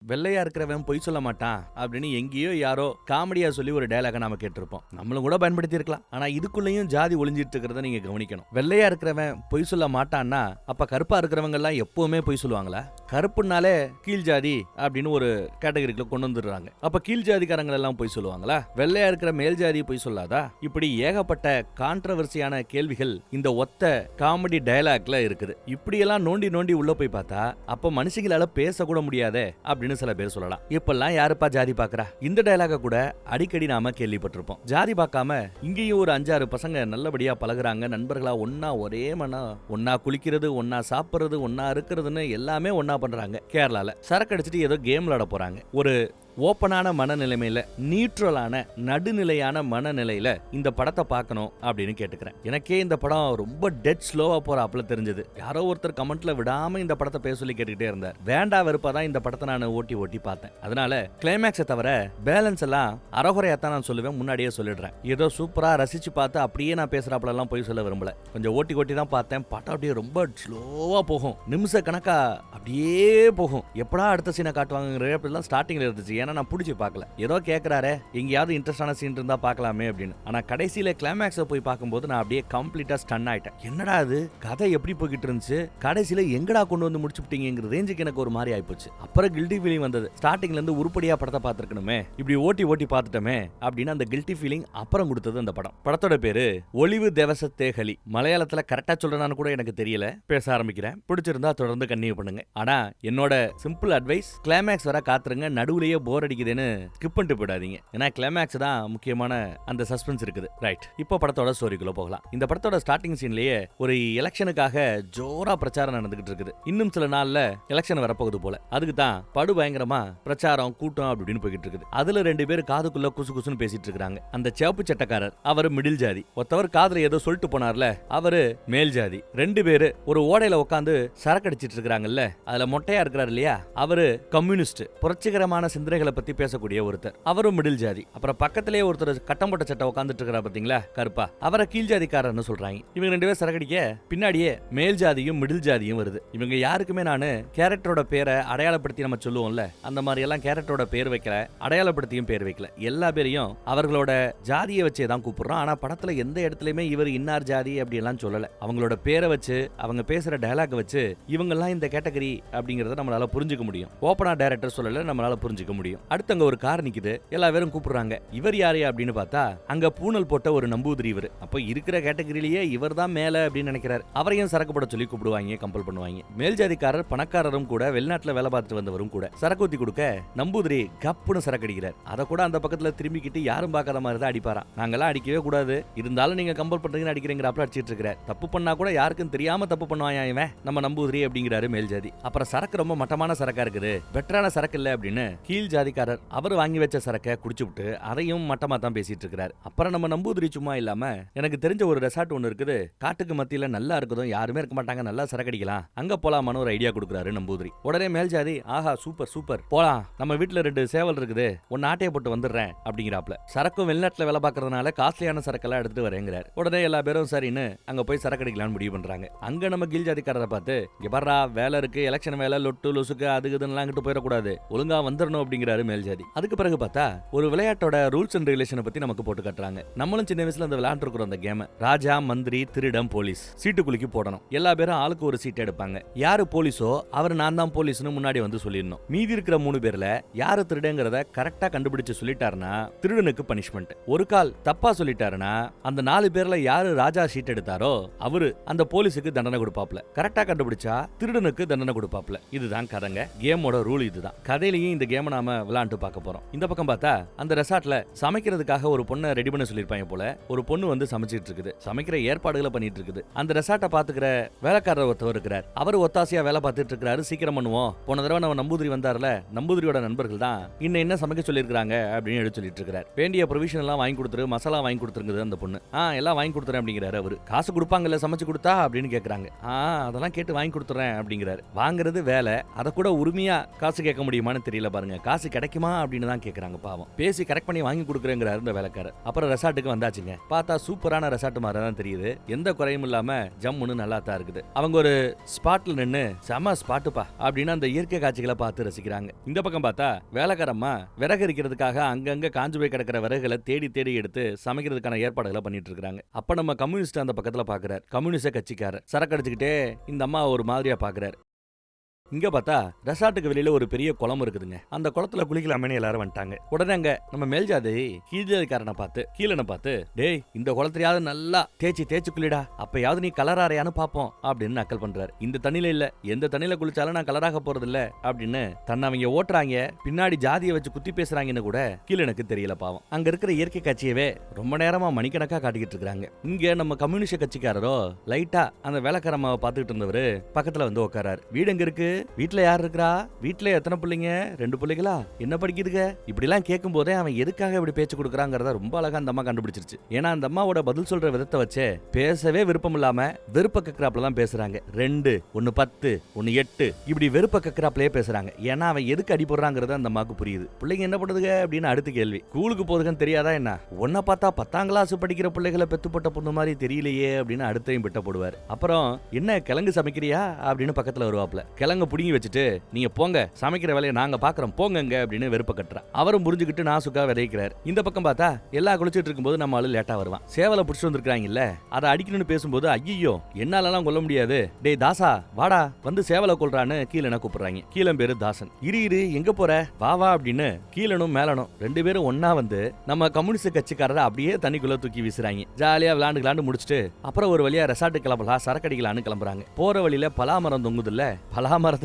வெள்ளையா இருக்கிறவன் பொய் சொல்ல மாட்டான் அப்படின்னு எங்கேயோ யாரோ காமெடியா சொல்லி ஒரு டயலாக நாம கேட்டிருப்போம். நம்மளும் கூட பயன்படுத்தி இருக்கலாம். ஆனா இதுக்குள்ளேயும் ஜாதி ஒளிஞ்சிட்டு இருக்கிறத நீங்க கவனிக்கணும். வெள்ளையா இருக்கிறவன் பொய் சொல்ல மாட்டான்னா அப்ப கருப்பா இருக்கிறவங்க எல்லாம் எப்பவுமே பொய் சொல்லுவாங்களா? கருப்புனாலே கீழ் ஜாதி அப்படின்னு ஒரு கேட்டகரிக்குள்ள கொண்டு வந்துடுறாங்க. அப்ப கீழ் ஜாதிக்காரங்க எல்லாம் பொய் சொல்லுவாங்களா? வெள்ளையா இருக்கிற மேல் ஜாதி பொய் சொல்லாதா? இப்படி ஏகப்பட்ட கான்ட்ரவர்சியான கேள்விகள் இந்த ஒத்த காமெடி டயலாக்ல இருக்குது. இப்படியெல்லாம் நோண்டி நோண்டி உள்ள போய் பார்த்தா அப்ப மனுஷங்களால பேசக்கூட முடியாதே அப்படின்னு சில பேர் சொல்லலாம். இப்பெல்லாம் யாருப்பா ஜாதி பாக்குறா? இந்த டயலாக கூட அடிக்கடி நாம கேள்விப்பட்டிருப்போம். ஜாதி பார்க்காம இங்கேயும் ஒரு 5-6 பசங்க நல்லபடியா பழகுறாங்க, நண்பர்களா ஒன்னா ஒரே மனா ஒன்னா குளிக்கிறது, ஒன்னா சாப்பிடுறது, ஒன்னா இருக்கிறதுன்னு எல்லாமே ஒன்னா பண்றாங்க. கேரளால சரக்கு அடிச்சுட்டு ஏதோ கேம் விளையாட போறாங்க. ஒரு ஓப்பனான மனநிலைமையில, நியூட்ரலான நடுநிலையான மனநிலையில இந்த படத்தை பார்க்கணும் அப்படின்னு கேட்டுக்கிறேன். எனக்கே இந்த படம் ரொம்ப டெட் ஸ்லோவா போறாப்புல தெரிஞ்சது. யாரோ ஒருத்தர் கமெண்ட்ல விடாம இந்த படத்தை பேச சொல்லி கேட்டுக்கிட்டே இருந்தார். வேண்டா வெறுப்பாதான் இந்த படத்தை நான் ஓட்டி பார்த்தேன். அதனால கிளைமேக்ஸை தவிர பேலன்ஸ் எல்லாம் அறகுறையாத்தான் நான் சொல்லுவேன். முன்னாடியே சொல்லிடுறேன். ஏதோ சூப்பரா ரசிச்சு பார்த்து அப்படியே நான் பேசுறாப்புல எல்லாம் போய் சொல்ல விரும்பல. கொஞ்சம் ஓட்டி தான் பார்த்தேன். படம் அப்படியே ரொம்ப ஸ்லோவா போகும், நிமிஷ கணக்கா அப்படியே போகும். எப்படா அடுத்த சீனை காட்டுவாங்க ஸ்டார்டிங்ல இருந்துச்சு. நான் புடிச்சு பார்க்கல. ஏதோ கேக்குறாரே எங்கயாவது இன்ட்ரெஸ்டான சீன் இருந்தா பார்க்கலாமே அப்படின்னு. ஆனா கடைசியில கிளைமேக்ஸை போய் பார்க்கும்போது நான் அப்படியே கம்ப்ளீட்டா ஸ்டன் ஆயிட்டேன். என்னடா அது கதை எப்படி போய்கிட்டு இருந்துச்சு, கடைசியில எங்கடா கொண்டு வந்து முடிச்சுட்டீங்கிற ரேஞ்சுக்கு எனக்கு ஒரு மாதிரி ஆயிப்போச்சு. அப்புறம் கில்ட்டி ஃபீலிங் வந்தது. ஸ்டார்டிங்ல இருந்து உருப்படியா படத்தை பார்த்திருக்கணுமே, இப்படி ஓட்டி பார்த்துட்டோமே அப்படின்னு அந்த கில்ட்டி ஃபீலிங் அப்புறம் கொடுத்தது அந்த படம். படத்தோட பேரு ஒளிவு தேவச தேகலி. மலையாளத்துல கரெக்டா சொல்றேன்னு கூட எனக்கு தெரியல. பேச ஆரம்பிக்கிறேன். பிடிச்சிருந்தா தொடர்ந்து கன்டினியூ பண்ணுங்க. ஆனா என்னோட சிம்பிள் அட்வைஸ், கிளைமேக்ஸ் வர காத்துருங்க. நடுவுலயே போர் அடிக்குதுன்னு ஸ்கிப் பண்ணிட்டு போயிடாதீங்க. ஏன்னா கிளைமேக்ஸ் தான் முக்கியமான அந்த சஸ்பென்ஸ் இருக்குது. ரைட், இப்போ படத்தோட ஸ்டோரிக்குள்ள போகலாம். இந்த படத்தோட ஸ்டார்டிங் சீன்லயே ஒரு எலெக்ஷனுக்காக ஜோரா பிரச்சாரம் நடந்துகிட்டு இருக்குது. இன்னும் சில நாள்ல எலெக்ஷன் வரப்போகுது போல. அதுக்கு தான் படு பயங்கரமா பிரச்சாரம் கூட்டம் அப்படின்னு போய்கிட்டு இருக்குது. அதுல 2 பேர் காதுக்குள்ள குசு குசுன்னு பேசிட்டு இருக்காங்க. அந்த சேப்பு சட்டக்காரர் அவர் மிடில் ஜாதி, ஒருத்தவர் காதுல ஏதோ சொல்லிட்டு போனார்ல அவரு மேல் ஜாதி. 2 பேரு ஒரு ஓடையில உட்காந்து சரக்கு அடிச்சிட்டு இருக்காங்கல்ல, அதுல மொட்டையா இருக்கிறார் இல்லையா அவரு கம்யூனிஸ்ட், புரட்சிகரமான சிந்தனைகளை பத்தி பேசக்கூடிய ஒருத்தர், அவரும் மிடில் ஜாதி. அப்புறம் பக்கத்திலேயே ஒருத்தர் கட்டம் போட்ட சட்டை உட்காந்துட்டு இருக்கிறா பாத்தீங்களா கருப்பா, அவரை கீழ் ஜாதிக்காரர்னு சொல்றாங்க. இவங்க 2 பேர் சரக்கடிக்க பின்னாடியே மேல் ஜாதியும் மிடில் ஜாதியும் வருது. இவங்க யாருக்குமே நானு கேரக்டரோட பேரை அடையாளப்படுத்தி நம்ம சொல்லுவோம்ல, அந்த மாதிரி எல்லாம் கேரக்டரோட பேர் வைக்கல, அடையாளப்படுத்தியும் பேர் வைக்கல. எல்லா பேரையும் அவர்களோட ஜாதியை வச்சே தான் கூப்பிடுறோம். ஆனா படத்துல எந்த இடத்துலயுமே இவர் இன்னார் ஜாதி அப்படி எல்லாம் சொல்லல. அவங்களோட பேரை வச்சு, அவங்க பேசுற டயலாக் வச்சு இவங்க எல்லாம் இந்த கேட்டகரி அப்படிங்கறத நம்மளால புரிஞ்சுக்க முடியும். ஓபனா டைரக்டர் சொல்லல, நம்மளால புரிஞ்சுக்க முடியும். அடுத்து அங்க ஒரு கார் நிக்குது. எல்லா பேரும் கூப்பிடுறாங்க. இவர் யாரு அப்படின்னு பார்த்தா அங்க பூனல் போட்ட ஒரு நம்பூதிரி இவர். அப்ப இருக்கிற கேட்டகரியிலேயே இவர் தான் மேல அப்படின்னு நினைக்கிறார். அவரையும் சரக்கு போட சொல்லி கூப்பிடுவாங்க, கம்பல் பண்ணுவாங்க. மேல் ஜாதிக்காரர் பணக்காரரும் கூட, வெளிநாட்டுல வேலை பார்த்துட்டு வந்தவரும் கூட. சரக்கு ஊத்தி கொடுக்க நம்பூதிரி கப்புன்னு சரக்கு அடிக்கிறார். அதை கூட அந்த பக்கத்துல திரும்பிக்கிட்டு யாரும் பார்க்காத மாதிரி தான் அடிப்பாராம். நாங்கெல்லாம் அடிக்கவே கூடாது, இருந்தாலும் நீங்க கம்பல் பண்றீங்கன்னு அடிக்கிறீங்கிற அடிச்சிட்டு இருக்கிறார். தப்பு பண்ணா கூட யாருக்கும் தெரியாம தப்பு பண்ணுவாயா இவன் நம்ம நம்பூதிரி அப்படிங்கிறாரு மேல் ஜாதி. அப்புறம் சரக்கு ரொம்ப மட்டமான சரக்கா இருக்குது, பெட்டரான சரக்கு இல்ல அப்படின்னு கீழ் ஜாதிக்காரர் அவர் வாங்கி வச்ச சரக்கை குடிச்சுட்டு அதையும் மட்டமா தான் பேசிட்டு இருக்கிறார். அப்புறம் நம்ம நம்பூதிரி சும்மா இல்லாம, எனக்கு தெரிஞ்ச ஒரு ரெசார்ட் ஒன்னு இருக்குது, காட்டுக்கு மத்தியில நல்லா இருக்குதும், யாருமே இருக்க மாட்டாங்க, நல்லா சரக்கு அடிக்கலாம், அங்க போலாமான்னு ஒரு ஐடியா கொடுக்குறாரு நம்பூதிரி. உடனே மேல் ஜாதி ஆஹா சூப்பர் சூப்பர் போலாம், நம்ம வீட்டுல 2 சேவல் இருக்குது, ஒன்னு ஆட்டையை போட்டு வந்துடுறேன் அப்படிங்கிறாப்ல. சரக்கும் வெளிநாட்டுல வேலை பார்க்கறதுனால காஸ்ட்லியான சரக்கெல்லாம் எடுத்துட்டு வரேங்கிறார். உடனே எல்லா பேரும் சரின்னு அங்க போய் சரக்கு அடிக்கலாம்னு முடிவு பண்றாங்க. அங்க நம்ம கீழ் ஜாதிக்காரரை பார்த்து, இங்க பாரா வேலை இருக்கு, எலெக்ஷன் வேலை, லொட்டு லொசுக்கு அது இதுன்னு அங்கிட்டு போயிடக்கூடாது, ஒழுங்கா வந்துடணும் அப்படிங்கிறாரு மேல் ஜாதி. அதுக்கு பிறகு பார்த்தா ஒரு விளையாட்டோட ரூல்ஸ் அண்ட் ரெகுலேஷனை பத்தி நமக்கு போட்டு காட்டுறாங்க. நம்மளும் சின்ன வயசுல அந்த விளையாண்டு இருக்கிறோம். அந்த கேம் ராஜா மந்திரி திருடம் போலீஸ், சீட்டு குலுக்கி போடணும். எல்லா பேரும் ஆளுக்கு ஒரு சீட் எடுப்பாங்க. யாரு போலீஸோ அவர் நான் தான் போலீஸ்னு முன்னாடி வந்து சொல்லிடணும். மீதி இருக்கிற 3 பேர்ல யாரு திருடங்கிறத கரெக்டா கண்டுபிடிச்சு சொல்லிட்டாருன்னா திருடனுக்கு பனிஷ்மெண்ட். ஒரு கால் தப்பா சொல்லிட்டாருன்னா அந்த 4 பேர்ல யாரு ராஜா சீட் எடுத்தாரோ அவரு அந்த போலீஸுக்கு தண்டனை கொடுப்பாப்ல. கரெக்டா கண்டுபிடிச்சா திருடனுக்கு தண்டனை கொடுப்பாப்ல. இதுதான் கதைங்க. கேமோட ரூல் இதுதான். கதையிலையும் இந்த கேம் நாம விளையாண்டு பார்க்க போறோம். இந்த பக்கம் பார்த்தா அந்த ரெசார்ட்ல சமைக்கிறதுக்காக ஒரு பொண்ணை ரெடி பண்ண சொல்லிருப்பாங்க போல. ஒரு பொண்ணு வந்து சமைச்சிட்டு இருக்குது, சமைக்கிற ஏற்பாடுகளை பண்ணிட்டு இருக்குது. அந்த ரெசார்ட்டை பாத்துக்கிற வேலைக்காரர் ஒருத்தவர் இருக்கிறார். அவர் ஒத்தாசையா வேலை பார்த்துட்டு இருக்காரு. சீக்கிரம் பண்ணுவோம், போன தடவை நம்ம நம்பூதிரி வந்தார்ல, நம்பூதிரியோட நண்பர்கள் தான் என்ன சமைக்க சொல்லியிருக்காங்க அப்படின்னு எடுத்து சொல்லிட்டு இருக்காரு. வேண்டிய ப்ரொவிஷன் எல்லாம் வாங்கி கொடுத்துரு, மசாலா வாங்கி கொடுத்துருங்குது அந்த பொண்ணு. எல்லாம் வாங்கி கொடுத்துறேன் அப்படிங்கிறாரு. அவரு காசு கொடுப்பாங்கல்ல சமைச்சு கொடுத்தா அப்படின்னு கேக்குறாங்க. அதெல்லாம் கேட்டு வாங்கி கொடுத்துறேன் அப்படிங்கிறாரு. வாங்குறது வேலை, அதை கூட உரிமையா காசு கேட்க முடியுமான்னு தெரியல பாருங்க. காசு கிடைக்குமா அப்படின்னு தான் கேக்குறாங்க. பாவம் பேசி கரெக்ட் பண்ணி வாங்கி கொடுக்குறேங்கிறாரு இந்த வேலைக்காரர். அப்புறம் ரெசார்ட்டுக்கு வந்தாச்சுங்க. பார்த்தா சூப்பரான ரெசார்ட் மாதிரி தான் தெரியுது. எந்த குறையும் இல்லாம ஜம்முன்னு நல்லா தான் இருக்குது. அவங்க ஒரு ஸ்பாட்ல நின்னு செம ஸ்பாட்டுப்பா அப்படின்னு அந்த இயற்கை காட்சிகளை பார்த்து ரசிக்கிறாங்க. இந்த பக்கம் பார்த்தா வேலைக்காரம்மா விறகு எரிக்கிறதுக்காக அங்கங்க காஞ்சு போய் கிடக்கிற விறகுகளை தேடி தேடி எடுத்து சமைக்கிறதுக்கான ஏற்பாடுகளை பண்ணிட்டு இருக்காங்க. அப்ப நம்ம கம்யூனிஸ்ட் அந்த பக்கத்துல பாக்குறாரு. கம்யூனிஸ்ட் கட்சிக்காரர் சரக்கு அடிச்சுக்கிட்டே இந்த அம்மா ஒரு மாதிரியா பாக்குறாரு. இங்க பார்த்தா ரெசார்ட்டுக்கு வெளியில ஒரு பெரிய குளம் இருக்குதுங்க. அந்த குளத்துல குளிக்கலாமே எல்லாரும் வந்துட்டாங்க. உடனே அங்க நம்ம மேல்ஜாதி கீழ்ஜாதிக்காரனை பார்த்து கீழனை பார்த்து, டேய் இந்த குளத்திலேயாவது நல்லா தேய்ச்சி குளிடா, அப்பயாவது நீ கலராறையான்னு பாப்போம் அப்படின்னு நக்கல் பண்றாரு. இந்த தண்ணியில இல்ல, எந்த தண்ணியில குளிச்சாலும் நான் கலராக போறது இல்ல அப்படின்னு தன்னை அவங்க ஓட்டுறாங்க. பின்னாடி ஜாதியை வச்சு குத்தி பேசுறாங்கன்னு கூட கீழனுக்கு தெரியல. பாவம் அங்க இருக்கிற இயற்கை காட்சியவே ரொம்ப நேரமா மணிக்கணக்கா காட்டிக்கிட்டு இருக்காங்க. இங்க நம்ம கம்யூனிஸ்ட் கட்சிக்காரரோ லைட்டா அந்த வேலைக்காரமாவை பார்த்துக்கிட்டு இருந்தவரு பக்கத்துல வந்து உட்காராரு. வீடு எங்க இருக்கு, வீட்டுல யார் இருக்கா, வீட்டுல எத்தனை பிள்ளைங்க, 2 பிள்ளைகளா, என்ன படிக்குதுங்க, இப்படி எல்லாம் கேட்கும் போதே அவன் எதுக்காக இப்படி பேச்சு கொடுக்குறாங்கிறத ரொம்ப அழகா அந்த அம்மா கண்டுபிடிச்சிருச்சு. ஏன்னா அந்த அம்மாவோட பதில் சொல்ற விதத்தை வச்சே பேசவே விருப்பம் இல்லாம வெறுப்ப கக்கிறாப்ல தான் பேசுறாங்க. 2 1 10 1 8 இப்படி வெறுப்ப கக்கிறாப்லயே பேசுறாங்க. ஏன்னா அவன் எதுக்கு அடி போடுறாங்கிறது அந்த அம்மாக்கு புரியுது. பிள்ளைங்க என்ன பண்ணுதுங்க அப்படின்னு அடுத்த கேள்வி. ஸ்கூலுக்கு போதுன்னு தெரியாதா என்ன, ஒன்ன பார்த்தா 10ஆம் கிளாஸ் படிக்கிற பிள்ளைகளை பெத்து போட்ட பொண்ணு மாதிரி தெரியலையே அப்படின்னு அடுத்தையும் பிட்ட போடுவார். அப்புறம் என்ன கிழங்கு சமைக்கிறியா அப்படின்னு பக்கத்துல வருவாப்ல. கிழங்கு புடிங்கி வச்சுட்டு நீங்க போங்க, சமைக்கிற வேலையை நாங்க பாக்குறோம் போங்க அப்படின்னு வெறுப்ப கட்டுறா. அவரும் புரிஞ்சுக்கிட்டு நாசுக்கா விதைக்கிறார். இந்த பக்கம் பார்த்தா எல்லா குளிச்சிட்டு இருக்கும்போது நம்ம ஆளு லேட்டா வருவான். சேவலை புடிச்சு வந்திருக்காங்கல்ல, அதை அடிக்கணும்னு பேசும்போது ஐயோ என்னாலலாம் கொல்ல முடியாது, டேய் தாசா வாடா வந்து சேவலை கொல்றான்னு கீழனை கூப்பிடுறாங்க. கீழன் பேரு தாசன். இரு எங்க போற, வா அப்படின்னு கீழனும் மேலனும் 2 பேரும் ஒன்னா வந்து நம்ம கம்யூனிஸ்ட் கட்சிக்காரரை அப்படியே தண்ணிக்குள்ள தூக்கி வீசுறாங்க. ஜாலியா விளாண்டு முடிச்சுட்டு அப்புறம் ஒரு வழியா ரெசார்ட் கிளம்பலாம், சரக்கடிக்கலான்னு கிளம்புறாங்க. போற வழியில பலாமரம் தொங்குது இல்ல, பலாமரத்துல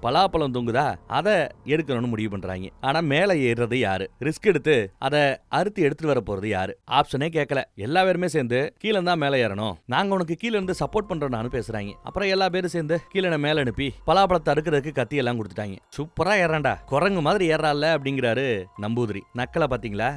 பலாப்பழம் தொங்குதா, அதை எடுக்கணும்னு முடிவு பண்றாங்க. ஆனா மேல ஏறுறது யாரு, ரிஸ்க் எடுத்து அதை அறுத்து எடுத்துட்டு வர போறது யாரு, ஆப்ஷனே கேட்கல. எல்லா பேருமே சேர்ந்து கீழே தான் மேல ஏறணும், நாங்க உனக்கு கீழே இருந்து சப்போர்ட் பண்றோம்னு பேசுறாங்க. அப்புறம் எல்லா பேரும் சேர்ந்து கீழே மேல அனுப்பி பலாப்பழத்தை அறுக்கிறதுக்கு கத்தி எல்லாம் கொடுத்துட்டாங்க. சூப்பரா ஏறாண்டா, குரங்கு மாதிரி ஏறால அப்படிங்கிறாரு நம்பூதிரி. நக்கலை பாத்தீங்களா,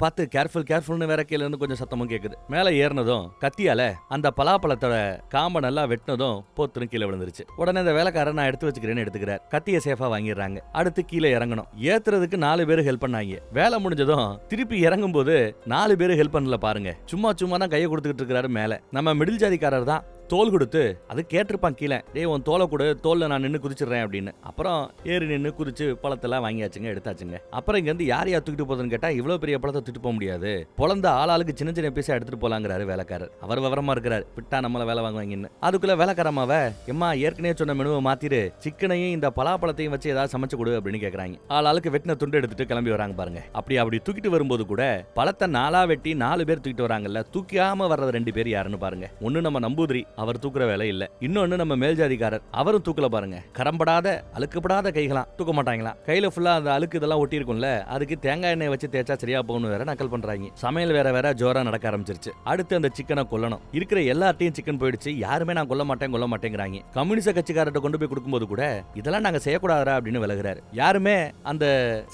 பார்த்து கேர்ஃபுல்னு வேற கீழே இருந்து கொஞ்சம் சத்தமும் கேக்குது. மேல ஏறினதும் கத்தியால அந்த பலாப்பழத்தோட காம்பை நல்லா வெட்டினதும் போத்துன்னு கீழே விழுந்துருச்சு. உடனே இந்த வேலைக்காரன் நான் எடுத்து வச்சுக்கிறேன்னு எடுத்துக்கிறார். கத்திய சேஃபா வாங்கிடுறாங்க. அடுத்து கீழே இறங்கணும். ஏத்துறதுக்கு 4 பேர் ஹெல்ப் பண்ணாங்க. வேலை முடிஞ்சதும் திருப்பி இறங்கும் போது 4 பேர் ஹெல்ப் பண்ணல பாருங்க. சும்மா தான் கையை கொடுத்துக்கிட்டு இருக்காரு மேல. நம்ம மிடில் ஜாதிக்காரர் தான் தோல் கொடுத்து அது கேட்டிருப்பான் கீழே, டேய் உன் தோலை கொடு, தோல்ல நான் நின்று குதிச்சிடுறேன் அப்படின்னு. அப்புறம் ஏறி நின்று குதிச்சு பழத்தெல்லாம் வாங்கியாச்சுங்க, எடுத்தாச்சுங்க. அப்புறம் இங்க இருந்து யார் தூக்கிட்டு போதுன்னு கேட்டா இவ்வளவு பெரிய பழத்தை தூக்கிட்டு போக முடியாது, பொழந்த ஆளாளுக்கு சின்ன பீஸா எடுத்துட்டு போலாங்கிறாரு வேலைக்காரர். அவர் விவரமா இருக்கிறாரு, விட்டா நம்மள வேலை வாங்குவாங்கன்னு. அதுக்குள்ள வேலைக்காரமாவ எம்மா ஏற்கனவே சொன்ன மெனுவை மாத்திரு, சிக்கனையும் இந்த பலாப்பழத்தையும் வச்சு ஏதாவது சமைச்சு கொடு அப்படின்னு கேக்குறாங்க. ஆளாளுக்கு வெட்டின துண்டு எடுத்துட்டு கிளம்பி வராங்க பாருங்க. அப்படி தூக்கிட்டு வரும்போது கூட பழத்தை 4ஆ வெட்டி 4 பேர் தூக்கிட்டு வராங்கல்ல, தூக்கியாம வர்றது 2 பேர் யாருன்னு பாருங்க. ஒன்னு நம்ம நம்பூதிரி, அவர் தூக்குற வேலை இல்ல. இன்னொன்னு நம்ம மேல்ஜாதிக்காரர், அவரும் தூக்கல பாருங்க. கரம்படாத அழுக்குப்படாத கைகளாம், தூக்க மாட்டாங்களாம். கையில ஃபுல்லா அந்த அழுக்கு இதெல்லாம் ஒட்டி இருக்கும்ல, அதுக்கு தேங்காய் எண்ணெய் வச்சு தேய்ச்சா சரியா போகணும் வேற நக்கல் பண்றாங்க. சமையல் வேற ஜோரா நடக்க ஆரம்பிச்சிருச்சு. அடுத்து அந்த சிக்கனை கொல்லணும். இருக்கிற எல்லார்ட்டையும் சிக்கன் போயிடுச்சு. யாருமே நான் கொல்ல மாட்டேங்கிறாங்க. கம்யூனிஸ்ட் கட்சிக்காரர்கிட்ட கொண்டு போய் கொடுக்கும்போது கூட இதெல்லாம் நாங்க செய்யக்கூடாதா அப்படின்னு விலகுறாரு. யாருமே அந்த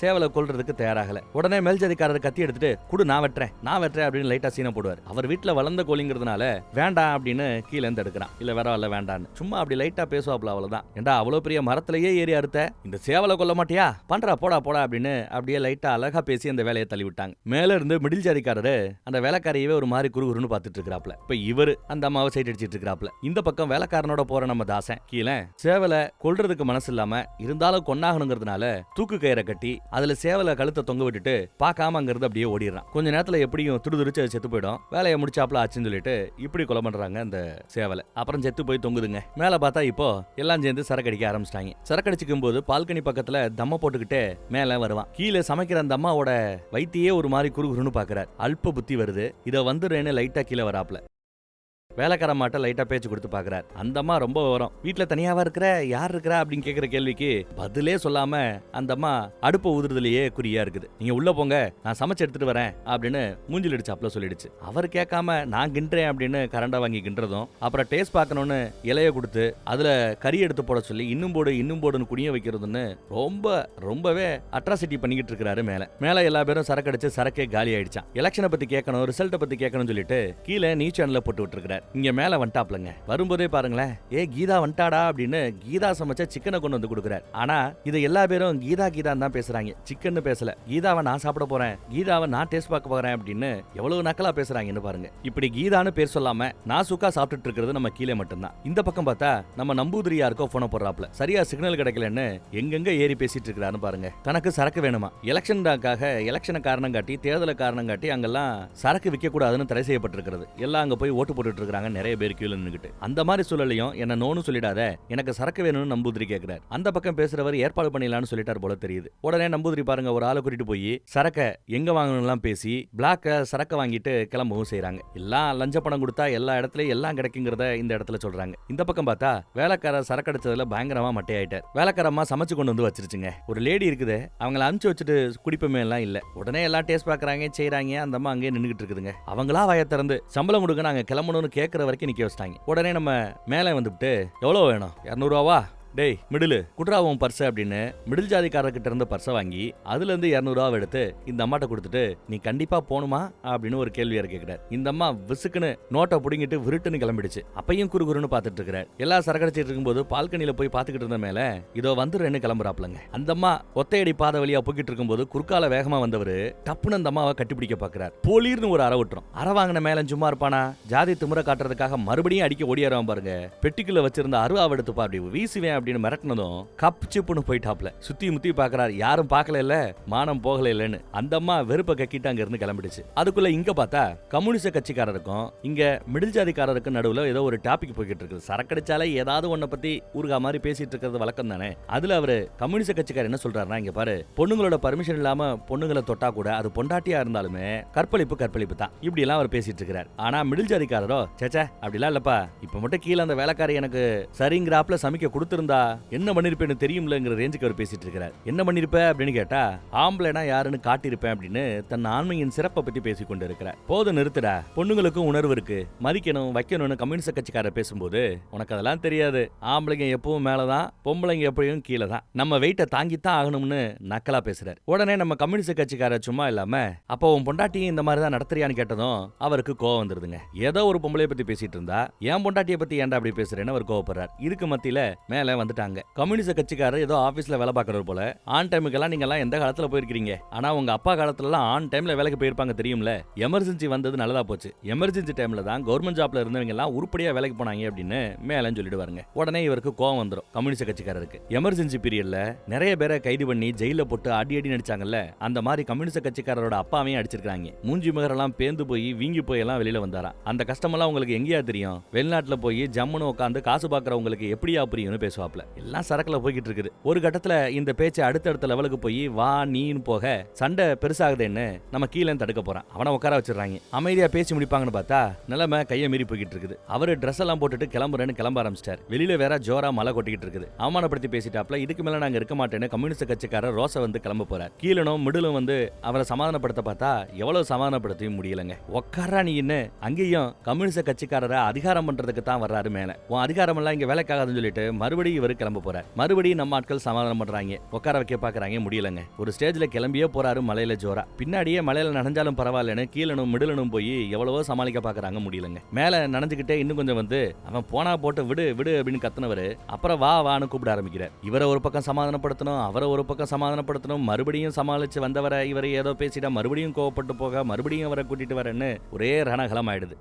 சேவலை கொல்றதுக்கு தயாராகல. உடனே மேல்ஜாதிக்காரர் கத்தி எடுத்துட்டு குடு, நான் வெட்டுறேன் அப்படின்னு லைட்டா சீனை போடுவார். அவர் வீட்டுல வளர்ந்த கோழிங்கிறதுனால வேண்டாம் அப்படின்னு கீழே இருந்து எடுக்கிறான். இல்ல வேற இல்ல வேண்டான்னு சும்மா அப்படி லைட்டா பேசுவாப்ல, அவ்வளவுதான். ஏண்டா அவ்வளவு பெரிய மரத்திலேயே ஏறி அறுத்த, இந்த சேவலை கொல்ல மாட்டியா, பண்றா போடா அப்படின்னு அப்படியே லைட்டா அழகா பேசி அந்த வேலையை தள்ளி விட்டாங்க. மேல இருந்து மிடில் ஜாதிக்காரரு அந்த வேலைக்காரியவே ஒரு மாதிரி குறுகுறுன்னு பாத்துட்டு இருக்கிறாப்ல. இப்ப இவரு அந்த அம்மாவை சைட் அடிச்சிட்டு இருக்கிறாப்ல. இந்த பக்கம் வேலைக்காரனோட போற நம்ம தாசன் கீழே சேவலை கொல்றதுக்கு மனசு இல்லாம இருந்தாலும் கொன்னாகணுங்கிறதுனால தூக்கு கயிறை கட்டி அதுல சேவலை கழுத்தை தொங்க விட்டுட்டு பார்க்காம அங்கிருந்து அப்படியே ஓடிடுறான். கொஞ்ச நேரத்துல எப்படியும் துடிதுடிச்சு அது செத்து போயிடும். வேலையை முடிச்சாப்ல ஆச்சுன்னு சொல்லிட்டு இப்படி கொலை பண்றாங்க அந்த சேவலை. அப்புறம் செத்து போய் தொங்குதுங்க. மேல பார்த்தா இப்போ எல்லாம் சேர்ந்து சரக்கடிக்க ஆரம்பிச்சிட்டாங்க. சரக்கடிச்சுக்கும் போது பால்கனி பக்கத்துல தம்ம போட்டுக்கிட்டே மேல வருவான். கீழே சமைக்கிற அந்த அம்மாவோட வைத்தியே ஒரு மாதிரி குறுகுறுன்னு பாக்குறாரு. அல்ப புத்தி வருது, இத வந்துடுறேன்னு லைட்டா கீழே வராப்ல. வேலைக்கார மாட்ட லைட்டா பேச்சு கொடுத்து பாக்குறாரு. அந்த அம்மா ரொம்ப விவரம். வீட்டுல தனியாவா இருக்கிற, யார் இருக்கிறா அப்படின்னு கேக்குற கேள்விக்கு பதிலே சொல்லாம அந்த அம்மா அடுப்ப ஊதுறதுலயே குறியா இருக்குது. நீங்க உள்ள போங்க, நான் சமைச்சு எடுத்துட்டு வரேன் அப்படின்னு மூஞ்சில் அடிச்சாப்ல சொல்லிடுச்சு. அவர் கேட்காம நான் கிண்டுறேன் அப்படின்னு கரண்டா வாங்கி கிண்டுறதும், அப்புறம் டேஸ்ட் பார்க்கணும்னு இலைய கொடுத்து அதுல கறி எடுத்து போட சொல்லி இன்னும் போடுன்னு குனிய வைக்கிறதுன்னு ரொம்பவே அட்ராசிட்டி பண்ணிக்கிட்டு இருக்காரு. மேல எல்லா பேரும் சரக்கு அடிச்சு சரக்கே காலி ஆயிடுச்சான். எலெக்ஷனை பத்தி கேட்கணும், ரிசல்ட்டை பத்தி கேட்கணும்னு சொல்லிட்டு கீழே நியூஸ் சேனல்ல போட்டு விட்டுருக்காரு. கேக்குறாரு. இங்க மேல வந்துட்டாப்லங்க. வரும்போதே பாருங்களேன், கீதா வந்துட்டாடா அப்படின்னு கீதா சமைச்ச சிக்கனை கொண்டு வந்து கொடுக்குறாரு. ஆனா இதை எல்லா பேரும் கீதா கீதான் தான் பேசுறாங்க, சிக்கன் பேசல. கீதாவை நான் சாப்பிட போறேன், கீதாவை நான் டேஸ்ட் பார்க்க போறேன் அப்படின்னு எவ்வளவு நக்கலா பேசுறாங்கன்னு பாருங்க. இப்படி கீதான்னு பேர் சொல்லாம நாசுக்கா சாப்பிட்டுட்டு இருக்கிறது நம்ம கீழே மட்டும்தான். இந்த பக்கம் பார்த்தா நம்ம நம்பூதிரி யாருக்கோ போன போடுறாப்ல, சரியா சிக்னல் கிடைக்கலன்னு எங்கெங்க ஏறி பேசிட்டு இருக்கிறாருன்னு பாருங்க. தனக்கு சரக்கு வேணுமா, எலெக்ஷனை காரணம் காட்டி, தேர்தலை காரணம் காட்டி அங்கெல்லாம் சரக்கு விற்க கூடாதுன்னு தடை செய்யப்பட்டிருக்கிறது. எல்லாம் அங்க போய் ஓட்டு போட்டுட்டு இருக்காங்க நிறைய பேர் கீழே நின்னுக்கிட்டு. அந்த மாதிரி சூழலையும் என்ன நோன்னு சொல்லிடாத, எனக்கு சரக்கு வேணும்னு நம்பூதிரி கேட்கிறார். அந்த பக்கம் பேசுறவர் ஏற்பாடு பண்ணிடலாம்னு சொல்லிட்டார் போல தெரியுது. உடனே நம்பூதிரி பாருங்க ஒரு ஆளை கூட்டிட்டு போய் சரக்க எங்க வாங்கணும்லாம் பேசி பிளாக்க சரக்க வாங்கிட்டு கிளம்பவும் செய்யறாங்க. எல்லாம் லஞ்ச பணம் கொடுத்தா எல்லா இடத்துலயும் எல்லாம் கிடைக்குங்கிறத இந்த இடத்துல சொல்றாங்க. இந்த பக்கம் பார்த்தா வேலைக்கார சரக்கு அடிச்சதுல பயங்கரமா மட்டையாயிட்டார். வேலைக்காரமா சமைச்சு கொண்டு வந்து வச்சிருச்சுங்க. ஒரு லேடி இருக்குது, அவங்கள அனுப்பிச்சு வச்சுட்டு குடிப்பமே எல்லாம் இல்ல. உடனே எல்லாம் டேஸ்ட் பாக்குறாங்க, செய்யறாங்க. அந்த அம்மா அங்கேயே நின்னுகிட்டு இருக்குதுங்க. அவங்களா வாய திறந்து சம்பளம் கொடுங்க, நாங்க கிளம்பணும்னு கேட்கற வரைக்கும் நிக்க வச்சிட்டாங்க. உடனே நம்ம மேலே வந்துட்டு எவ்வளவு வேணும், 200 ரூபாவா, டேய் மிடில் குட்ராவும் பர்ஸ் அப்படின்னு மிடில் ஜாதிக்காரர்கிட்ட இருந்து பர்ஸை வாங்கி அதுல இருந்து 200 ரூபா எடுத்து இந்த அம்மாட்ட கொடுத்துட்டு, நீ கண்டிப்பா போணுமா அப்படின்னு ஒரு கேள்வியார் கேட்கிறார். இந்த அம்மா விசுக்குன்னு நோட்டை புடிங்கிட்டு விருட்டுன்னு கிளம்பிடுச்சு. அப்பையும் குறுகுறுன்னு பாத்துட்டு இருக்கிறார். எல்லா சரக்கடிச்சிட்டு இருக்கும்போது பால்கனியில போய் பாத்துக்கிட்டு இருந்த மேல இதோ வந்துடுறேன்னு கிளம்புறாப்லங்க. அந்த அம்மா ஒத்தையடி பாதை வழியா போய்கிட்டு இருக்கும்போது குறுக்கால வேகமா வந்தவரு டப்புன்னு அந்த அம்மாவை கட்டிப்பிடிக்க பாக்குறார். போலீர்னு ஒரு அற விட்டுரும். அற வாங்கின மேல சும்மா இருப்பானா, ஜாதி திமுறை காட்டுறதுக்காக மறுபடியும் அடிக்க ஓடியாரான் பாருங்க. பெட்டிக்குள்ள வச்சிருந்த அருவாவை எடுத்துப்பா அப்படி வீசுவேன் அப்படின்னு மிரட்டினதும் கப் சிப்புன்னு போயிட்டாப்ல. சுத்தி முத்தி பாக்குறாரு, யாரும் பார்க்கல இல்ல, மானம் போகல இல்லன்னு. அந்த அம்மா வெறுப்ப கக்கிட்டு அங்க இருந்து கிளம்பிடுச்சு. அதுக்குள்ள இங்க பார்த்தா கம்யூனிஸ்ட் கட்சிக்காரருக்கும் இங்க மிடில் ஜாதிக்காரருக்கும் நடுவுல ஏதோ ஒரு டாபிக் போய்கிட்டு இருக்கு. சரக்கடிச்சாலே ஏதாவது ஒன்ன பத்தி ஊர்கா மாதிரி பேசிட்டு இருக்கிறது வழக்கம் தானே. அதுல அவரு கம்யூனிஸ்ட் கட்சிக்காரர் என்ன சொல்றாருன்னா, இங்க பாரு, பொண்ணுங்களோட பர்மிஷன் இல்லாம பொண்ணுங்களை தொட்டா கூட அது பொண்டாட்டியா இருந்தாலுமே கற்பழிப்பு தான், இப்படி எல்லாம் அவர் பேசிட்டு இருக்கிறார். ஆனா மிடில் ஜாதிக்காரரோ சேச்சே அப்படிலாம் இல்லப்பா, இப்ப மட்டும் கீழே அந்த வேலைக்காரி எனக்கு சரிங்கிறாப்ல சமைக்க கொடுத்திருந்தா என்ன பண்ணிருப்பேன்னு தெரியும்லங்கிற ரேஞ்சுக்கு அவர் பேசிட்டு இருக்கிறார். என்ன பண்ணிருப்ப அப்படின்னு கேட்டா, ஆம்பளைனா யாருன்னு காட்டியிருப்பேன் அப்படின்னு தன் ஆண்மையின் சிறப்பை பத்தி பேசிக் கொண்டு இருக்கிறார். போது நிறுத்துடா, பொண்ணுங்களுக்கும் உணர்வு இருக்கு, மதிக்கணும் வைக்கணும்னு கம்யூனிஸ்ட் கட்சிக்காரர் பேசும்போது, உனக்கு அதெல்லாம் தெரியாது, ஆம்பளைங்க எப்பவும் மேலதான், பொம்பளைங்க எப்பயும் கீழே தான், நம்ம வெயிட்ட தாங்கித்தான் ஆகணும்னு நக்கலா பேசுறாரு. உடனே நம்ம கம்யூனிஸ்ட் கட்சிக்காரர் சும்மா இல்லாம, அப்போ உன் பொண்டாட்டியும் இந்த மாதிரி தான் நடத்துறியான்னு கேட்டதும் அவருக்கு கோவம் வந்துருதுங்க. ஏதோ ஒரு பொம்பளைய பத்தி பேசிட்டு இருந்தா என் பொண்டாட்டியை பத்தி ஏன்டா அப்படி பேசுறேன்னு அவர் கோவப்படுறார். இதுக்கு மத்தியில மேல வந்துட்டாங்க கம்யூனிஸ்ட் கட்சிக்காரர் ஏதோ ஆபீஸ்ல வேலை பார்க்கறது போல. ஆன் டைமுக்கெல்லாம் நீங்க எல்லாம் எந்த காலத்துல போயிருக்கீங்க, ஆனா உங்க அப்பா காலத்துல எல்லாம் ஆன் டைம்ல வேலைக்கு போயிருப்பாங்க தெரியும்ல. எமர்ஜென்சி வந்தது நல்லதா போச்சு, எமர்ஜென்சி டைம்ல தான் கவர்மெண்ட் ஜாப்ல இருந்தவங்க எல்லாம் உருப்படியா வேலைக்கு போனாங்க அப்படின்னு மேலன்னு சொல்லிடுவாருங்க. உடனே இவருக்கு கோவம் வந்துடும் கம்யூனிஸ்ட் கட்சிக்காரருக்கு. எமர்ஜென்சி பீரியட்ல நிறைய பேரை கைது பண்ணி ஜெயில போட்டு அடி நடிச்சாங்கல்ல, அந்த மாதிரி கம்யூனிஸ்ட் கட்சிக்காரரோட அப்பாவையும் அடிச்சிருக்காங்க. மூஞ்சி முகரெல்லாம் பேந்து போய் வீங்கி போய் எல்லாம் வெளியில வந்தாரா. அந்த கஷ்டமெல்லாம் உங்களுக்கு எங்கேயா தெரியும், வெளிநாட்டுல போய் ஜம்முன்னு உட்காந்து காசு பாக்குறவங்களுக்கு எப்படியா புரியும்னு பேசுவாப்ல. எல்லாம் சரக்குல போய்கிட்டு இருக்குது. ஒரு கட்டத்துல இந்த பேச்சு அடுத்தடுத்த லெவலுக்கு போய் வா நீன்னு போக சண்டை பெருசாகுதுன்னு நம்ம கீழே தடுக்க போறான். அவனை உட்கார வச்சிடறாங்க. அமைதியா பேசி முடிப்பாங்கன்னு பார்த்தா நிலைமை கையை மீறி போய்கிட்டு இருக்குது. அவரு ட்ரெஸ் எல்லாம் போட்டுட்டு கிளம்புறேன்னு கிளம்ப ஆரம்பிச்சிட்டார். வெளியில வேற ஜோரா மழை கொட்டிக்கிட்டு இருக்குது. அவமானப்படுத்தி பேசிட்டாப்ல. இதுக்கு மேல நாங்க இருக்க மாட்டேன்னு கம்யூனிஸ்ட் கட்சிக்காரர் ரோசை வந்து கிளம்ப போறார். கீழனும் மிடிலும் வந்து அவரை சமாதானப்படுத்த பார்த்தா எவ்வளவு சமாதானப்படுத்தவும் முடியலங்க. உட்காரா நீன்னு அங்கேயும் கம்யூனிஸ்ட் கட்சிக்காரரை அதிகாரம் பண்றதுக்கு தான் வர்றாரு மேல. உன் அதிகாரம் எல்லாம் இங்க வேலைக்காகாதுன்னு சொல்லிட்டு மறுபடியும் இவர் கிளம்ப போறார். மறுபடியும் நம்ம ஆட்கள் சமாதானம் பண்றாங்க, உட்கார வைக்க பாக்குறாங்க, முடியலங்க. ஒரு ஸ்டேஜ்ல கிளம்பியே போறாரு மலையில ஜோரா. பின்னாடியே மலையில நனைஞ்சாலும் பரவாயில்லன்னு கீழனும் மிடிலனும் போய் எவ்வளவோ சமாளிக்க பாக்குறாங்க, முடியலங்க. மேல நனைஞ்சுக்கிட்டே இன்னும் கொஞ்சம் வந்து அவன் போனா போட்டு விடு விடு அப்படின்னு கத்துனவரு அப்புறம் வா வான்னு கூப்பிட ஆரம்பிக்கிறார். இவரை ஒரு பக்கம் சமாதானப்படுத்தணும், அவரை ஒரு பக்கம் சமாதானப்படுத்தணும், மறுபடியும் சமாளிச்சு வந்தவரை இவரை ஏதோ பேசிட்டா மறுபடியும் கோவப்பட்டு போக மறுபடியும் அவரை கூட்டிட்டு வரேன்னு ஒரே ரணகலம் ஆயிடுது.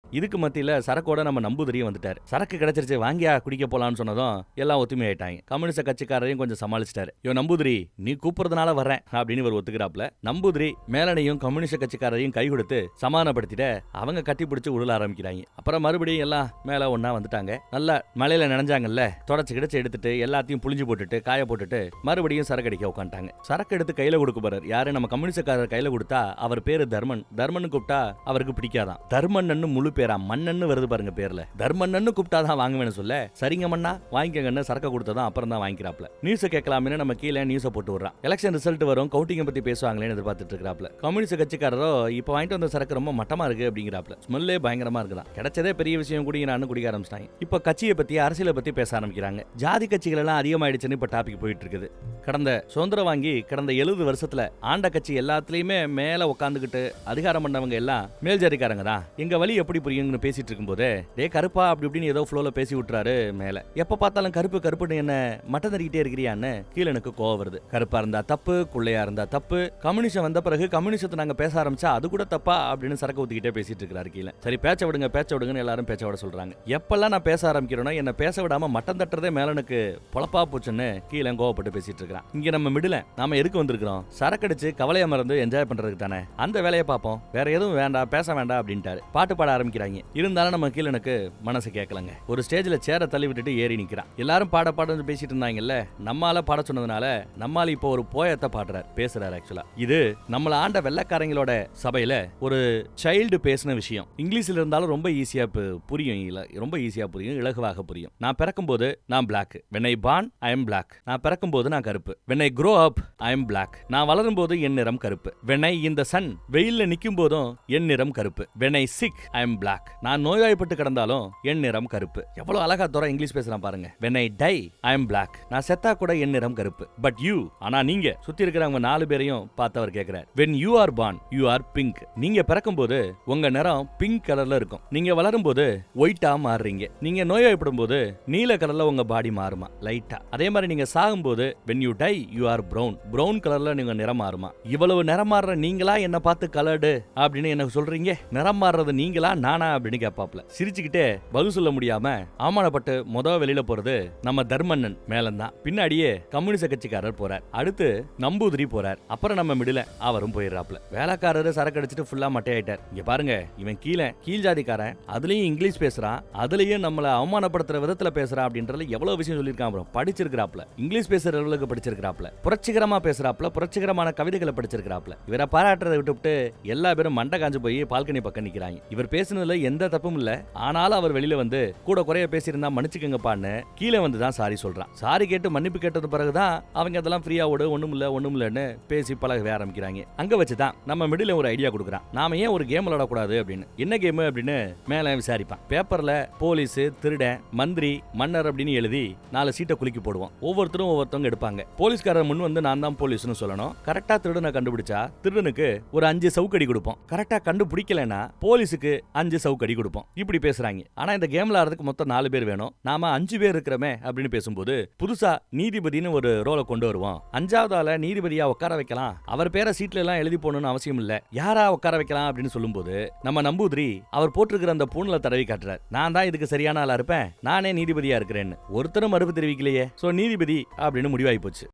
இதுக்கு மத்தியில சரக்கோட நம்ம நம்பூதிரியும் வந்துட்டாரு. சரக்கு கிடைச்சிருச்சு, வாங்கியா குடிக்க போலான்னு சொன்னதும் எல்லாம் ஒத்துமையாயிட்டாங்க. கம்யூனிஸ்ட் கட்சிக்காரரையும் கொஞ்சம் சமாளிச்சிட்டாரு. யோ நம்பூதிரி, நீ கூப்பிடுறதுனால வர்றேன் அப்படின்னு இவர் ஒத்துக்கிறாப்ல. நம்பூதிரி மேலனையும் கம்யூனிஸ்ட் கட்சிக்காரரையும் கை கொடுத்து சமாதானப்படுத்திட்டு அவங்க கட்டி பிடிச்சு உருள ஆரம்பிக்கிறாங்க. அப்புறம் மறுபடியும் எல்லாம் மேல ஒன்னா வந்துட்டாங்க. நல்லா மலையில நனைஞ்சாங்கல்ல, தொடச்சு கிடச்சு எடுத்துட்டு எல்லாத்தையும் புளிஞ்சு போட்டுட்டு காய போட்டுட்டு மறுபடியும் சரக்கு அடிக்க உட்காந்துட்டாங்க. சரக்கு எடுத்து கையில கொடுக்க போறாரு. யாரு நம்ம கம்யூனிஸ்ட்காரர் கையில கொடுத்தா அவர் பேரு தர்மன். தர்மன் கூப்பிட்டா அவருக்கு பிடிக்காதான். தர்மன் முழு பேரா மன்னன்னு வருது பாருங்க பேர்ல. தர்மன்னு கூப்பிட்டாதான் வாங்குவேன்னு சொல்ல, சரிங்க மன்னா வாங்கிக்கங்கன்னு சரக்க கொடுத்ததான் அப்புறம் தான் வாங்கிக்கிறாப்ல. நியூஸ் கேட்கலாமே நம்ம கீழே நியூஸ் போட்டு விடுறான். எலெக்ஷன் ரிசல்ட் வரும், கவுண்டிங் பத்தி பேசுவாங்களேன்னு எதிர்பார்த்துட்டு இருக்கிறாப்ல. கம்யூனிஸ்ட் கட்சிக்காரரோ இப்ப வாங்கிட்டு வந்த சரக்கு ரொம்ப மட்டமா இருக்கு அப்படிங்கிறாப்ல. ஸ்மெல்லே பயங்கரமா இருக்குதான். கிடைச்சதே பெரிய விஷயம் குடிக்கிறான்னு குடிக்க ஆரம்பிச்சிட்டாங்க. இப்ப கட்சியை பத்தி அரசியலை பத்தி பேச ஆரம்பிக்கிறாங்க. ஜாதி கட்சிகள் எல்லாம் அதிகமாயிடுச்சுன்னு இப்ப டாபிக் போயிட்டு இருக்குது. கடந்த சுதந்திரம் வாங்கி கடந்த 70 வருஷத்துல ஆண்ட கட்சி எல்லாத்துலயுமே மேல உட்காந்துக்கிட்டு அதிகாரம் பண்ணவங்க எல்லாம் மேல் ஜாதிக்காரங்க தான். எங்க வழி எப்படி புரியும்னு பேசிட்டு இருக்கும்போதே டே கருப்பா அப்படி இப்படின்னு ஏதோ ஃப்ளோல பேசி விட்டுறாரு மேல. எப்ப பார்த்தாலும் கருப்பு கருப்புன்னு என்ன மட்டம் தறிக்கிட்டே இருக்கிறியான்னு கீழனுக்கு கோவம் வருது. கருப்பா இருந்தா தப்பு, குள்ளையா இருந்தா தப்பு, கம்யூனிஸ்ட் வந்த பிறகு கம்யூனிஸ்டத்தை நாங்க பேச ஆரம்பிச்சா அது கூட தப்பா அப்படின்னு சரக்கு ஊத்திக்கிட்டே பேசிட்டு இருக்காரு கீழே. சரி பேச்ச விடுங்கன்னு எல்லாரும் பேச்ச விட சொல்றாங்க. எப்பெல்லாம் நான் பேச ஆரம்பிக்கிறேனோ என்ன பேச விடாம மட்டம் தட்டுறதே மேலனுக்கு பொழப்பா போச்சுன்னு கீழே கோவப்பட்டு பேசிட்டு இருக்கான். இங்க நம்ம மிடில நாம எதுக்கு வந்திருக்கிறோம்? சரக்கடிச்சு கவலையா மறந்து என்ஜாய் பண்றதுக்கு தானே. அந்த வேலையை பார்ப்போம், வேற எதுவும் வேண்டாம், பேச வேண்டாம் அப்படின்ட்டாரு. பாட்டு பாட ஆரம்பிக்கிறாங்க. இருந்தாலும் நம்ம கீழனுக்கு மனசு கேட்கலங்க. ஒரு ஸ்டேஜ்ல சேர தள்ளி விட்டுட்டு ஏறி நிக்கிறான். எல்லாரும் பாட பேசிட்டு இருந்தாங்கல்ல, நம்மால பாட சொன்னதுனால நம்மால இப்போ ஒரு போயத்தை பாடுறார், பேசுறாரு. ஆக்சுவலா இது நம்மள ஆண்ட வெள்ளக்காரங்களோட சபையில ஒரு சைல்டு பேசின விஷயம். இங்கிலீஷ்ல இருந்தாலும் ரொம்ப ஈஸியா புரியும், ரொம்ப ஈஸியா புரியும், இலகுவாக புரியும். நான் பிறக்கும்போது நான் black. when I born I am black. நான் பிறக்கும்போது நான் கருப்பு. when I grow up I am black. நான் வளரும் போது என் நிறம் கருப்பு. when I in the sun, வெயில்ல நிக்கும் போதும் என் நிறம் கருப்பு. when I sick I am black. நான் நோய்வாய்ப்பட்டு கிடந்தாலும் என் நிறம் கருப்பு. எவ்வளவு அழகா தோற இங்கிலீஷ் பேசுறான் பாருங்க. when I die I am black. நான் செத்தா கூட என் நிறம் கருப்பு. but you, ஆனா நீங்க சுத்தி இருக்கிறவங்க 4 பேரையும் பார்த்தவர் கேக்குறார். when you are born you are pink. நீங்க பிறக்கும்போது உங்க நிறம் பிங்க் கலர்ல இருக்கும். நீங்க வளரும் போது ஒயிட்டா மாறுறீங்க. நீங்க நோய்வாய்ப்படும் போது நீல கலர்ல உங்க பாடி மாறுமா லைட்டா. அதே மாதிரி நீங்க சாகும்போது when you die you are brown. brown கலர்ல நீங்க நிறம் மாறுமா. இவ்வளவு நிறம் மாறுற நீங்களா என்ன பார்த்து கலர்டு அப்படின்னு எனக்கு சொல்றீங்க? நிறம் மாறுறது நீங்களா நானா அப்படின்னு கேட்பாப்ல. சிரிச்சுக்கிட்டே பதில் சொல்ல முடியாம அவமானப்பட்டு வெளியில போறது நம்ம தர்மண்ணன் மேலந்தான். பின்னாடியே கம்யூனிஸ்ட் கட்சிக்காரர் போறார். அடுத்து நம்பூதிரி போறார். அப்புறம் நம்ம மிடில அவரும் போயிடுறாப்ல. வேலைக்காரரு சரக்கு அடிச்சுட்டு ஃபுல்லா மட்டையாயிட்டார். இங்க பாருங்க, இவன் கீழ் ஜாதிக்காரன், அதுலயும் இங்கிலீஷ் பேசுறான், அதுலயும் நம்மள அவமானப்படுத்துற விதத்துல பேசுறான் அப்படின்றதுல எவ்வளவு விஷயம் சொல்லியிருக்கான். அப்புறம் படிச்சிருக்கிறாப்ல, இங்கிலீஷ் பேசுறவங்களுக்கு படிச்சிருக்கிறாப்ல, புரட்சிகரமா பேசுறாப்ல, புரட்சிகரமான கவிதைகளை படிச்சிருக்கிறாப்ல. இவரை பாராட்டுறதை விட்டுவிட்டு எல்லா பேரும் மண்டை காஞ்சு போய் பால்கனி பக்கம் நிக்கிறாங்க. இவர் பேசுனதுல எந்த தப்பும் இல்ல, ஆனாலும் அவர் வெளியில வந்து கூட குறைய பேசியிருந்தா மன்னிச்சுக்கங்கப்பான்னு கீழே வந்து தான் சாரி சொல்றான். சாரி கேட்டு மன்னிப்பு கேட்டது பிறகுதான் அவங்க அதெல்லாம் ஃப்ரீயா ஓடு ஒண்ணுமில்லன்னு பேசி பழக ஆரம்பிக்கிறாங்க. அங்க வச்சுதான் நம்ம மிடில் ஒரு ஐடியா கொடுக்குறான். நாம ஏன் ஒரு கேம் விளையாடக்கூடாது அப்படின்னு. என்ன கேம் அப்படின்னு மேல விசாரிப்பான். பேப்பர்ல போலீஸ், திருடன், மந்திரி, மன்னர் அப்படின்னு எழுதி 4 சீட்டை குலுக்கி போடுவோம். ஒவ்வொருத்தவங்க எடுப்பாங்க. போலீஸ்காரர் முன் வந்து நான் தான் போலீஸ்னு சொல்லணும். கரெக்டா திருடனை கண்டுபிடிச்சா திருடனுக்கு ஒரு 5 சவுக்கடி கொடுப்போம். கரெக்டா கண்டுபிடிக்கலன்னா போலீஸுக்கு 5 சவுக்கடி கொடுப்போம். இப்படி பேசுறாங்க. ஆனா இந்த கேம்ல ஆடுறதுக்கு மொத்தம் 4 பேர் வேணும். நாம 5 பேர் இருக்கிறோமே அப்படின்னு பேசும்போது புதுசா நீதிபதினு ஒரு ரோலை கொண்டு வருவோம். 5வது ஆள நீதிபதியா உட்கார வைக்கலாம். அவர் பேரை சீட்ல எல்லாம் எழுதி போடணும்னு அவசியம் இல்ல. யாரா உட்கார வைக்கலாம் அப்படின்னு சொல்லும்போது நம்ம நம்பூதிரி அவர் போட்டிருக்கிற அந்த பூணல தடவி காட்டுறார். நான் தான் இதுக்கு சரியான ஆளா இருப்பேன், நானே நீதிபதியா இருக்கிறேன்னு. ஒருத்தரும் மறுப்பு தெரிவிக்கலையே. சோ நீதிபதி அப்படின்னு முடிவாகி போச்சு.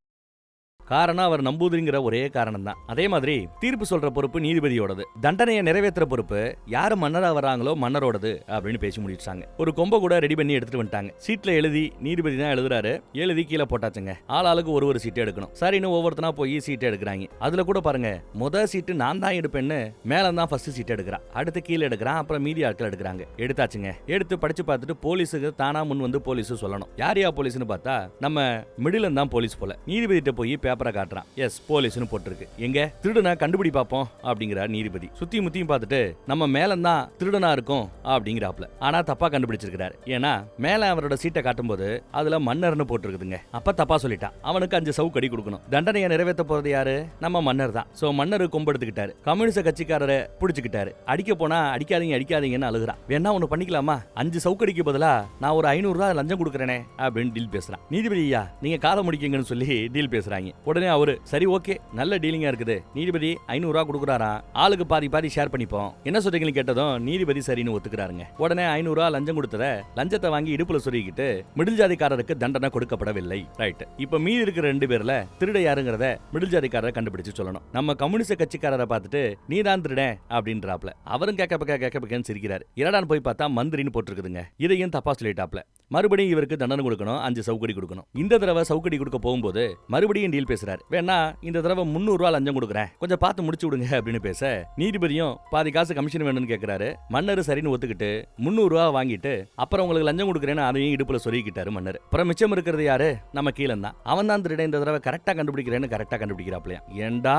காரணம் அவர் நம்பூதிரிங்கிற ஒரே காரணம் தான். அதே மாதிரி தீர்ப்பு சொல்ற பொறுப்பு நீதிபதியோடது, தண்டனையை நிறைவேற்ற பொறுப்பு யாரு மன்னரா வராங்களோ மன்னரோடது அப்படின்னு பேசி முடிச்சாங்க. ஒரு கொம்ப கூட ரெடி பண்ணி எடுத்துட்டு வந்துட்டாங்க. சீட்ல எழுதி நீதிபதி தான் எழுதுறாரு, எழுதி கீழே போட்டாச்சுங்க. ஆளாளுக்கு ஒரு சீட்டு எடுக்கணும். சரின்னு ஒவ்வொருத்தனா போய் சீட்டு எடுக்கிறாங்க. அதுல கூட பாருங்க, முதல் சீட்டு நான் தான் எடுப்பேன்னு மேல தான் ஃபர்ஸ்ட் சீட் எடுக்கிறான், அடுத்து கீழே எடுக்கிறான், அப்புறம் மீதி ஆட்கள் எடுக்கிறாங்க. எடுத்தாச்சுங்க. எடுத்து படிச்சு பார்த்துட்டு போலீஸுக்கு தானா முன் வந்து போலீஸ் சொல்லணும். யாரையா போலீஸ்னு பார்த்தா நம்ம மிடில் தான் போலீஸ் போல. நீதிபதிட்ட போய் பேப்பரை காட்டுறான். எஸ் போலீஸ்னு போட்டிருக்கு. எங்க திருடனா கண்டுபிடி பாப்போம் அப்படிங்கிறார் நீதிபதி. சுத்தி முத்தியும் பார்த்துட்டு நம்ம மேலந்தான் திருடனா இருக்கும் அப்படிங்கிறாப்ல. ஆனா தப்பா கண்டுபிடிச்சிருக்கிறாரு. ஏன்னா மேல அவரோட சீட்டை காட்டும் போது அதுல மன்னர்னு போட்டிருக்குதுங்க. அப்ப தப்பா சொல்லிட்டான். அவனுக்கு 5 சவுக்கடி கொடுக்கணும். தண்டனையை நிறைவேற்ற போறது யாரு? நம்ம மன்னர் தான். சோ மன்னர் கொம்பெடுத்துக்கிட்டாரு. கம்யூனிஸ்ட் கட்சிக்காரரை பிடிச்சுக்கிட்டாரு. அடிக்க போனா அடிக்காதீங்கன்னு அழுகுறான். வேணா ஒண்ணு பண்ணிக்கலாமா? 5 சவுக்கடிக்கு பதிலா நான் ஒரு 500 ரூபாய் லஞ்சம் கொடுக்கறேனே அப்படின்னு டீல் பேசுறான். நீதிபதி ஐயா நீங்க காதை முடிக்கீங்கன்னு சொல்லி டீல் பேசுறாங்க. உடனே அவரு சரி ஓகே நல்ல டீலிங்கா இருக்குது. நீதிபதி 500 ரூபாய் கொடுக்குறாரா, ஆளுக்கு பாதி ஷேர் பண்ணிப்போம். என்ன சொல்றீங்கன்னு கேட்டதும் நீதிபதி சரின்னு ஒத்துக்கிறாருங்க. உடனே 500 ரூபாய் லஞ்சம் கொடுத்தத லஞ்சத்தை வாங்கி இடுப்புல சொருகிட்டு மிடில் ஜாதிக்காரருக்கு தண்டனை கொடுக்கப்படவில்லை. ரைட். இப்ப மீதி இருக்கிற 2 பேர்ல திருட யாருங்கிறத மிடில் ஜாதிக்காரரை கண்டுபிடிச்சு சொல்லணும். நம்ம கம்யூனிஸ்ட் கட்சிக்காரரை பார்த்துட்டு நீ தான் திருடன் அப்படின்றாப்ல. அவரும் கேட்க சிரிக்கிறாரு. இரடான் போய் பார்த்தா மந்திரின்னு போட்டிருக்குதுங்க. இதையும் தப்பா சொல்லிட்டாப்ல. மறுபடியும் இவருக்கு தண்டனை கொடுக்கணும், 5 சவுக்கடி கொடுக்கணும். இந்த தடவை சவுக்கடி கொடுக்க போகும்போது மறுபடியும் டீல் பேசுறாரு. வேணா இந்த தடவை 300 ரூபாய் லஞ்சம் கொடுக்குறேன், கொஞ்சம் பார்த்து முடிச்சு விடுங்க அப்படின்னு பேச நீதிபதியும் பாதி காசு கமிஷன் வேணும்னு கேட்கிறாரு. மன்னர் சரின்னு ஒத்துக்கிட்டு 300 ரூபாய் வாங்கிட்டு அப்புறம் உங்களுக்கு லஞ்சம் கொடுக்குறேன்னு அதையும் இடுப்புல சொருகிக்கிட்டாரு மன்னர். அப்புறம் மிச்சம் இருக்கிறது யாரு? நம்ம கீழன் தான். அவன் தான் திருட இந்த தடவை கரெக்டா கண்டுபிடிக்கிறாப்லையா. ஏண்டா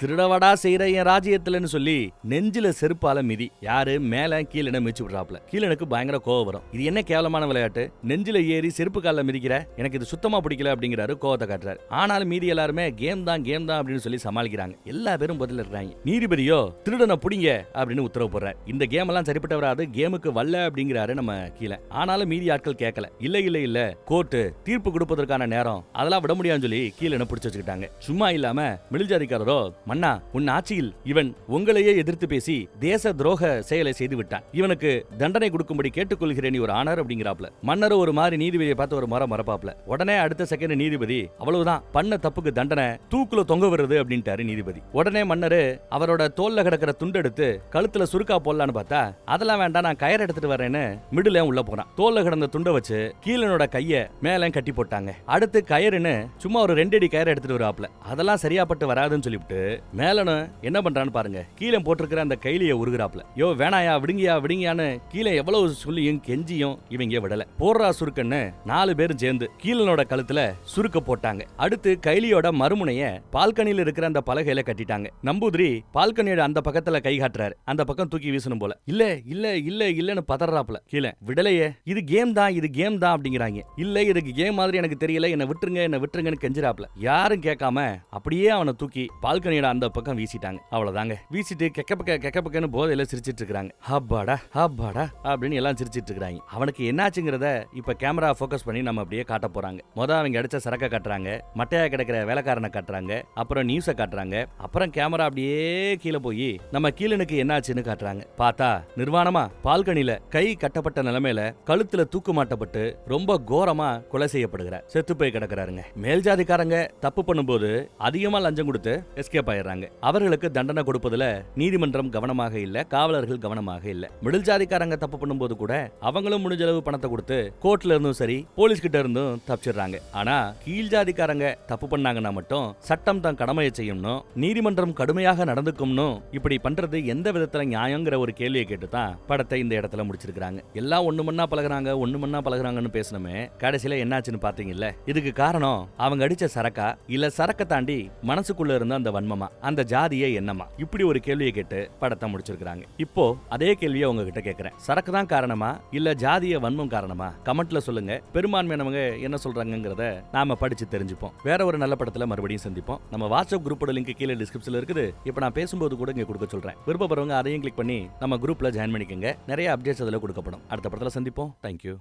திருடவடா செய்யற என் ராஜ்யத்துலன்னு சொல்லி நெஞ்சில செருப்பால மிதி. யாரு? மேல கீழனை மிதிச்சு விடுறாப்ல. கீழனுக்கு பயங்கர கோவம் வரும். இது என்ன கேவலமான விளையாட்டு? நெஞ்சில ஏறி செருப்பு கால மிதிக்கிற, எனக்கு இது சுத்தமா பிடிக்கல அப்படிங்கிறாரு. கோவத்தை காட்டுறாரு. ஆனாலும் மீதி எல்லாருமே கேம் தான் அப்படின்னு சொல்லி சமாளிக்கிறாங்க. எல்லா பேரும் பதில் இருக்காங்க. நீதிபதியோ திருடனை புடிங்க அப்படின்னு உத்தரவு போடுறாரு. இந்த கேம் எல்லாம் சரிப்பட்டு வராது, கேமுக்கு வல்ல அப்படிங்கிறாரு நம்ம கீழே. ஆனாலும் மீதி ஆட்கள் கேட்கல. இல்ல கோர்ட்டு தீர்ப்பு கொடுப்பதற்கான நேரம், அதெல்லாம் விட முடியாதுன்னு சொல்லி கீழே பிடிச்சு வச்சுக்கிட்டாங்க. சும்மா இல்லாம மிடில்ஜாதிக்காரரோ, மன்னா உன் ஆட்சியில் இவன் உங்களையே எதிர்த்து பேசி தேச துரோக செயலை செய்து விட்டான், இவனுக்கு தண்டனை கொடுக்கும்படி கேட்டுக்கொள்கிறேன் ஒரு ஆனர் அப்படிங்கிறாப்ல. மன்னர் ஒரு மாதிரி நீதிபதியை பார்த்து ஒரு மரப்பாப்ல. உடனே அடுத்த செகண்ட் நீதிபதி, அவ்வளவுதான், பண்ண தப்புக்கு தண்டனை தூக்குல தொங்க வருது அப்படின்ட்டாரு நீதிபதி. உடனே மன்னரு அவரோட தோல்ல கிடக்கிற துண்டு எடுத்து கழுத்துல சுருக்கா போடலான்னு பார்த்தா, அதெல்லாம் வேண்டாம், நான் கயிறு எடுத்துட்டு வரேன்னு மிடில் உள்ள போறான். தோல்ல கிடந்த துண்டை வச்சு கீழனோட கைய மேல கட்டி போட்டாங்க. அடுத்து கயிறுன்னு சும்மா ஒரு 2 அடி கயிறு எடுத்துட்டு வராப்ல. அதெல்லாம் சரியாப்பட்டு வராதுன்னு சொல்லிவிட்டு மேலனு என்ன பண்றான்னு பாருங்க, கீழே போட்டிருக்கிற அந்த கைலிய உருகுறாப்ல. யோ வேணாயா, விடுங்கயான்னு கீழே எவ்வளவு சொல்லியும் கெஞ்சியும் இவங்க விடல. போடுறா சுருக்கன்னு 4 பேரும் சேர்ந்து கீழனோட கழுத்துல சுருக்க போட்டாங்க. அடுத்து கைலியோட மறுமுனைய பால்கனியில இருக்கிற அந்த பலகையில கட்டிட்டாங்க. நம்பூதிரி பால்கனியோட அந்த பக்கத்துல கை காட்டுறாரு. அந்த பக்கம் தூக்கி வீசணும் போல. இல்லன்னு பதறாப்ல. கீழே விடலையே, இது கேம் தான் அப்படிங்கிறாங்க. இல்ல இதுக்கு கேம் மாதிரி எனக்கு தெரியல, என்ன விட்டுருங்கன்னு கெஞ்சிராப்ல. யாரும் கேட்காம அப்படியே அவனை தூக்கி பால்கனியோட அந்த பக்கம் வீசிட்டாங்க. அவ்வளவுதாங்க. வீசிட்டு கெக்கப்பக்கன்னு போதையில சிரிச்சிட்டு இருக்காங்க. ஹப்பாடா அப்படின்னு எல்லாம் சிரிச்சிட்டு இருக்காங்க. அவனுக்கு என்னாச்சுங்கிறத இப்ப கேமரா போக்கஸ் பண்ணி நம்ம அப்படியே காட்ட போறாங்க. அவங்க அடிச்ச சரக்க காட்டுறாங்க, மட்டையா கிடக்கிற வேலைக்காரனை காட்டுறாங்க, அப்புறம் நியூஸ காட்டுறாங்க, அப்புறம் கேமரா அப்படியே கீழே போய் நம்ம கீழனுக்கு என்னாச்சுன்னு காட்டுறாங்க. பார்த்தா நிர்வாணமா பால்கனில கை கட்டப்பட்ட நிலைமையில கழுத்துல தூக்கு மாட்டப்பட்டு ரொம்ப கோரமா கொலை செய்யப்படுகிறார். செத்து போய் கிடக்குறாருங்க. மேல் ஜாதிக்காரங்க தப்பு பண்ணும்போது அதிகமா லஞ்சம் கொடுத்து எஸ்கேப் ஆயிடுறாங்க. அவர்களுக்கு தண்டனை கொடுப்பதுல நீதிமன்றம் கவனமாக இல்ல, காவலர்கள் கவனமாக இல்ல. மிடில் ஜாதிக்காரங்க தப்பு பண்ணும்போது கூட அவங்களும் முடிஞ்ச அளவு பணத்தை கொடுத்து கோர்ட்ல இருந்தும் சரி, போலீஸ் கிட்ட இருந்தும் தப்பிச்சிடுறாங்க. ஆனா கீழ் ஜாதிக்காரங்க தப்பு பண்ணாங்கன்னா மட்டும் சட்டம் தான் கடமையை செய்யணும், நீதிமன்றம் கடுமையாக நடந்துக்கும்னு இப்படி பண்றது எந்த விதத்துல நியாயங்கிற ஒரு கேள்வியை கேட்டுதான் படத்தை இந்த இடத்துல முடிச்சிருக்காங்க. எல்லாம் ஒண்ணு மண்ணா பழகுறாங்கன்னு பேசணுமே, கடைசியில என்னாச்சுன்னு பாத்தீங்கல்ல. இதுக்கு காரணம் அவங்க அடிச்ச சரக்கா, இல்ல சரக்க தாண்டி மனசுக்குள்ள இருந்த அந்த வன்மமா, அந்த ஜாதியே என்னமா, இப்படி ஒரு கேள்வியை கேட்டு படத்தை முடிச்சிருக்காங்க. இப்போ அதே கேள்வியை உங்ககிட்ட கேட்கிறேன். சரக்கு தான் காரணமா இல்ல ஜாதிய வன்மம் காரணமா? கமெண்ட்ல சொல்லுங்க. பெரும்பான்மையானவங்க என்ன சொல்றாங்கங்கறத நாம படிச்சு தெரிஞ்சுப்போம். வேற ஒரு நல்ல படத்துல மறுபடியும் சந்திப்போம். நம்ம வாட்ஸ்அப் குரூப்போட லிங்க் கீழே டிஸ்கிரிப்ஷன்ல இருக்குது. இப்போ நான் பேசும்போது கூட இங்க கொடுக்க சொல்றேன். விருப்பப்படுறவங்க அதையும் கிளிக் பண்ணி நம்ம குரூப்ல ஜாயின் பண்ணிக்கங்க. நிறைய அப்டேட்ஸ் அதுல கொடுக்கப்படும். அடுத்த படத்துல சந்திப்போம். தேங்க்யூ.